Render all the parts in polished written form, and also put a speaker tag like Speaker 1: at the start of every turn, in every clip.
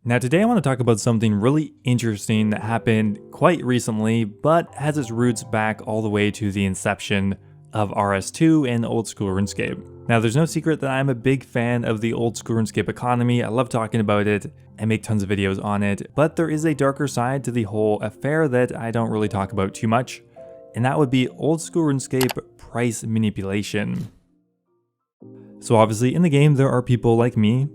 Speaker 1: Now today I want to talk about something really interesting that happened quite recently, but has its roots back all the way to the inception of RS2 and old school RuneScape. Now there's no secret that I'm a big fan of the old school RuneScape economy. I love talking about it and make tons of videos on it, but there is a darker side to the whole affair that I don't really talk about too much, and that would be old school RuneScape price manipulation. So obviously in the game there are people like me,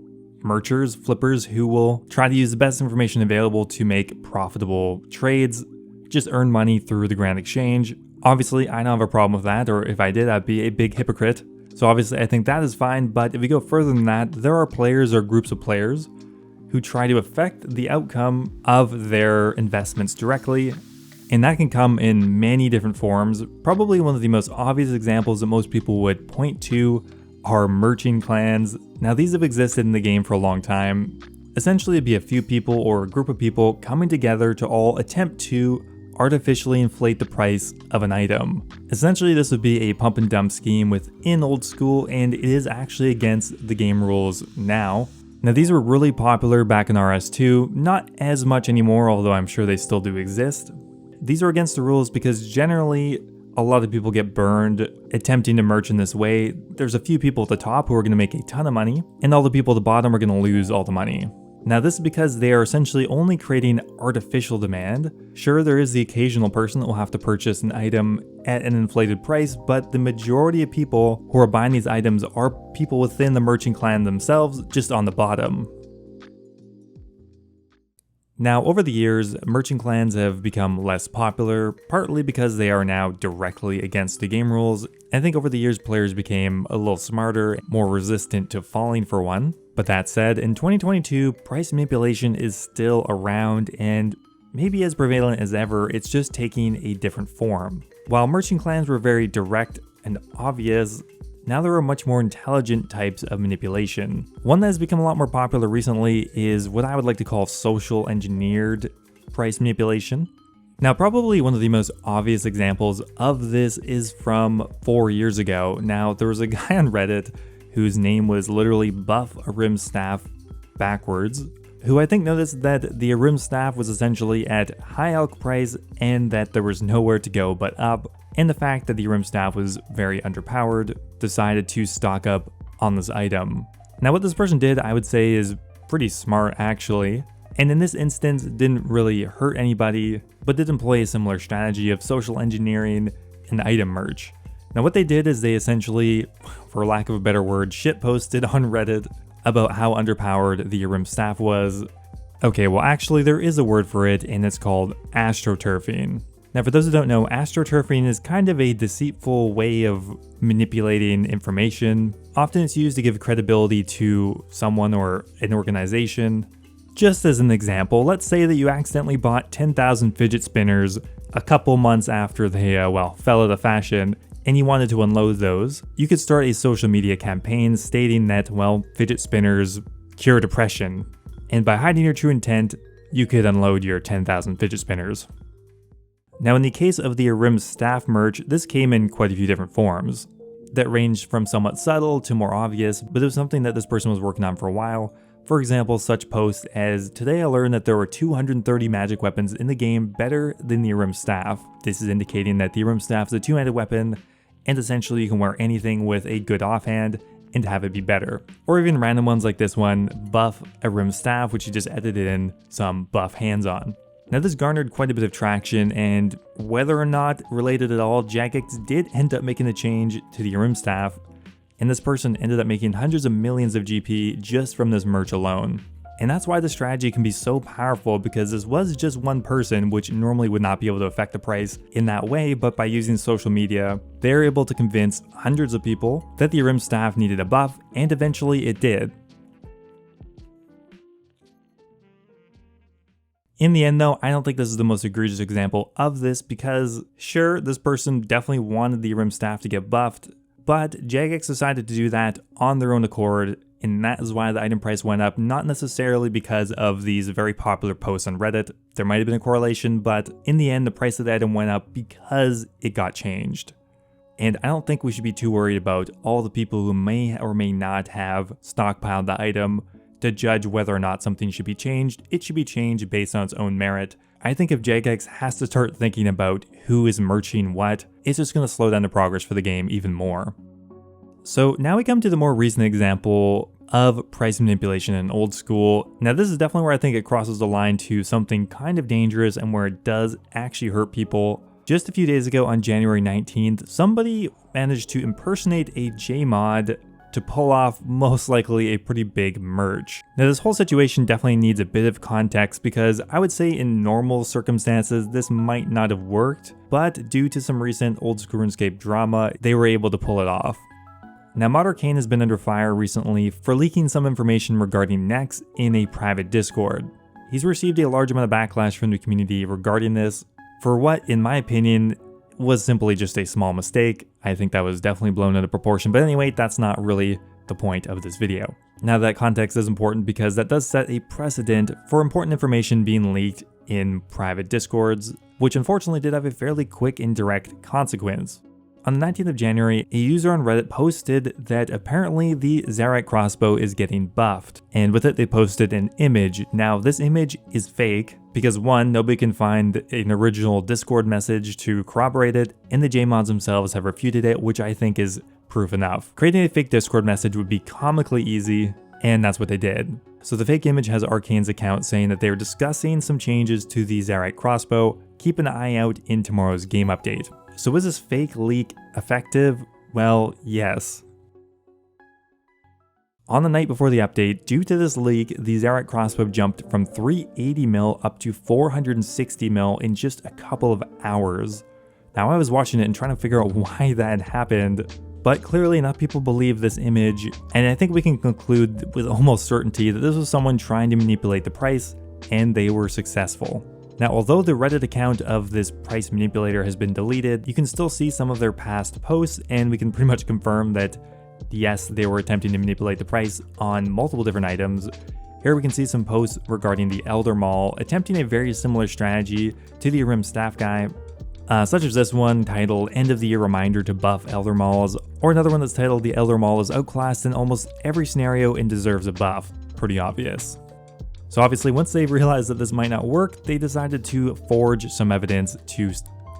Speaker 1: merchers, flippers, who will try to use the best information available to make profitable trades, just earn money through the grand exchange. Obviously, I don't have a problem with that, or if I did, I'd be a big hypocrite. So obviously, I think that is fine, but if we go further than that, there are players or groups of players who try to affect the outcome of their investments directly, and that can come in many different forms. Probably one of the most obvious examples that most people would point to are merching clans. Now these have existed in the game for a long time. Essentially it'd be a few people or a group of people coming together to all attempt to artificially inflate the price of an item. Essentially this would be a pump and dump scheme within old school, and it is actually against the game rules now. Now these were really popular back in RS2, not as much anymore, although I'm sure they still do exist. These are against the rules because generally a lot of people get burned attempting to merch in this way. There's a few people at the top who are going to make a ton of money, and all the people at the bottom are going to lose all the money. Now this is because they are essentially only creating artificial demand. Sure, there is the occasional person that will have to purchase an item at an inflated price, but the majority of people who are buying these items are people within the merchant clan themselves, just on the bottom. Now, over the years, merchant clans have become less popular, partly because they are now directly against the game rules. I think over the years, players became a little smarter, more resistant to falling for one. But that said, in 2022, price manipulation is still around and maybe as prevalent as ever, it's just taking a different form. While merchant clans were very direct and obvious, now there are much more intelligent types of manipulation. One that has become a lot more popular recently is what I would like to call social engineered price manipulation. Now probably one of the most obvious examples of this is from 4 years ago. Now there was a guy on Reddit whose name was literally Buff Arim Staff backwards, who I think noticed that the Arim Staff was essentially at high elk price and that there was nowhere to go but up, and the fact that the Arim Staff was very underpowered, decided to stock up on this item. Now what this person did, I would say, is pretty smart actually, and in this instance didn't really hurt anybody, but did employ a similar strategy of social engineering and item merch. Now what they did is they essentially, for lack of a better word, shitposted on Reddit about how underpowered the Arim Staff was. Okay, well actually there is a word for it, and it's called astroturfing. Now for those who don't know, astroturfing is kind of a deceitful way of manipulating information. Often it's used to give credibility to someone or an organization. Just as an example, let's say that you accidentally bought 10,000 fidget spinners a couple months after they, fell out of fashion, and you wanted to unload those. You could start a social media campaign stating that, fidget spinners cure depression, and by hiding your true intent, you could unload your 10,000 fidget spinners. Now in the case of the Arim Staff merch, this came in quite a few different forms that ranged from somewhat subtle to more obvious, but it was something that this person was working on for a while. For example, such posts as, "Today I learned that there were 230 magic weapons in the game better than the Arim Staff. This is indicating that the Arim Staff is a two-handed weapon, and essentially you can wear anything with a good offhand and have it be better." Or even random ones like this one, "Buff Arim Staff," which you just edited in some buff hands on. Now this garnered quite a bit of traction, and whether or not related at all, Jagex did end up making a change to the Arim Staff, and this person ended up making hundreds of millions of GP just from this merch alone. And that's why the strategy can be so powerful, because this was just one person, which normally would not be able to affect the price in that way, but by using social media, they're able to convince hundreds of people that the Arim Staff needed a buff, and eventually it did. In the end though, I don't think this is the most egregious example of this, because sure, this person definitely wanted the Arim Staff to get buffed, but Jagex decided to do that on their own accord, and that is why the item price went up, not necessarily because of these very popular posts on Reddit. There might have been a correlation, but in the end the price of the item went up because it got changed. And I don't think we should be too worried about all the people who may or may not have stockpiled the item to judge whether or not something should be changed. It should be changed based on its own merit. I think if Jagex has to start thinking about who is merching what, it's just going to slow down the progress for the game even more. So now we come to the more recent example of price manipulation in old school. Now this is definitely where I think it crosses the line to something kind of dangerous and where it does actually hurt people. Just a few days ago on January 19th, somebody managed to impersonate a JMod to pull off most likely a pretty big merge. Now this whole situation definitely needs a bit of context because I would say in normal circumstances this might not have worked, but due to some recent old school RuneScape drama, they were able to pull it off. Now Mod Arcane has been under fire recently for leaking some information regarding Nex in a private Discord. He's received a large amount of backlash from the community regarding this for what, in my opinion, was simply just a small mistake. I think that was definitely blown out of proportion, but anyway, that's not really the point of this video. Now that context is important because that does set a precedent for important information being leaked in private Discords, which unfortunately did have a fairly quick and direct consequence. On the 19th of January, a user on Reddit posted that apparently the Zarite crossbow is getting buffed, and with it they posted an image. Now this image is fake because one, nobody can find an original Discord message to corroborate it, and the JMods themselves have refuted it, which I think is proof enough. Creating a fake Discord message would be comically easy, and that's what they did. So the fake image has Arcane's account saying that they were discussing some changes to the Zarite crossbow. Keep an eye out in tomorrow's game update. So was this fake leak effective? Well, yes. On the night before the update, due to this leak, the Zarite crossbow jumped from 380 mil up to 460 mil in just a couple of hours. Now I was watching it and trying to figure out why that happened, but clearly enough people believe this image, and I think we can conclude with almost certainty that this was someone trying to manipulate the price, and they were successful. Now, although the Reddit account of this price manipulator has been deleted, you can still see some of their past posts, and we can pretty much confirm that yes, they were attempting to manipulate the price on multiple different items. Here we can see some posts regarding the Elder Maul, attempting a very similar strategy to the Rim Staff guy, such as this one titled End of the Year Reminder to Buff Elder Mauls, or another one that's titled The Elder Maul is outclassed in almost every scenario and deserves a buff. Pretty obvious. So obviously once they realized that this might not work, they decided to forge some evidence to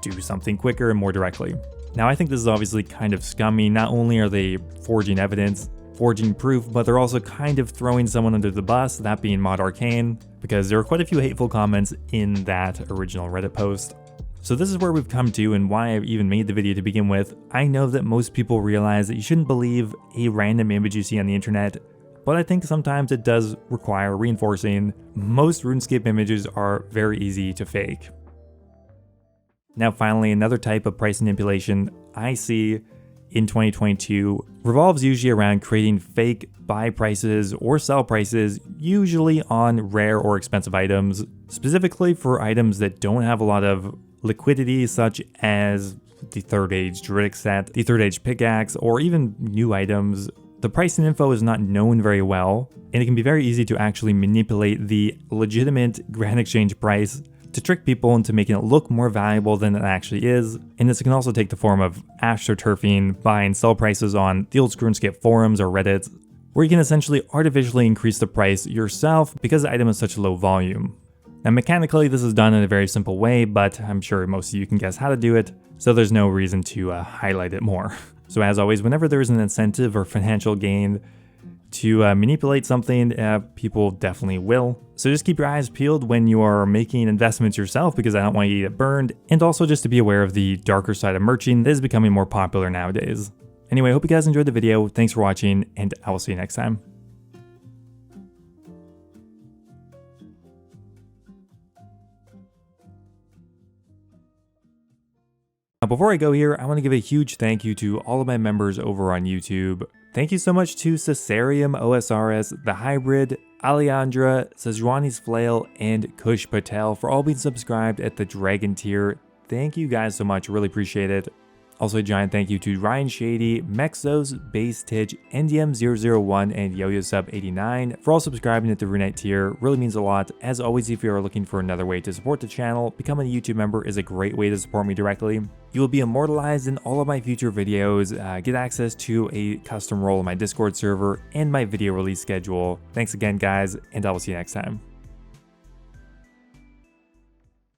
Speaker 1: do something quicker and more directly. Now I think this is obviously kind of scummy. Not only are they forging evidence, forging proof, but they're also kind of throwing someone under the bus, that being Mod Arcane, because there were quite a few hateful comments in that original Reddit post. So this is where we've come to and why I've even made the video to begin with. I know that most people realize that you shouldn't believe a random image you see on the internet, but I think sometimes it does require reinforcing. Most RuneScape images are very easy to fake. Now finally, another type of price manipulation I see in 2022 revolves usually around creating fake buy prices or sell prices, usually on rare or expensive items, specifically for items that don't have a lot of liquidity, such as the Third Age Druidic set, the Third Age Pickaxe, or even new items. The pricing info is not known very well, and it can be very easy to actually manipulate the legitimate Grand Exchange price to trick people into making it look more valuable than it actually is. And this can also take the form of astroturfing, buy and sell prices on the old RuneScape forums or Reddit, where you can essentially artificially increase the price yourself because the item is such low volume. Now mechanically this is done in a very simple way, but I'm sure most of you can guess how to do it, so there's no reason to highlight it more. So as always, whenever there's an incentive or financial gain to manipulate something, people definitely will. So just keep your eyes peeled when you are making investments yourself, because I don't want you to get burned, and also just to be aware of the darker side of merching that is becoming more popular nowadays. Anyway, I hope you guys enjoyed the video, thanks for watching, and I will see you next time. Now before I go here, I want to give a huge thank you to all of my members over on YouTube. Thank you so much to Cesarium OSRS, The Hybrid, Alejandra, Sejuani's Flail, and Kush Patel for all being subscribed at the Dragon tier. Thank you guys so much, really appreciate it. Also a giant thank you to Ryan Shady, Mexose, Basstich, NDM001, and yoyosup89 for all subscribing at the Runite tier. Really means a lot. As always, if you are looking for another way to support the channel, becoming a YouTube member is a great way to support me directly. You will be immortalized in all of my future videos, get access to a custom role in my Discord server, and my video release schedule. Thanks again, guys, and I will see you next time.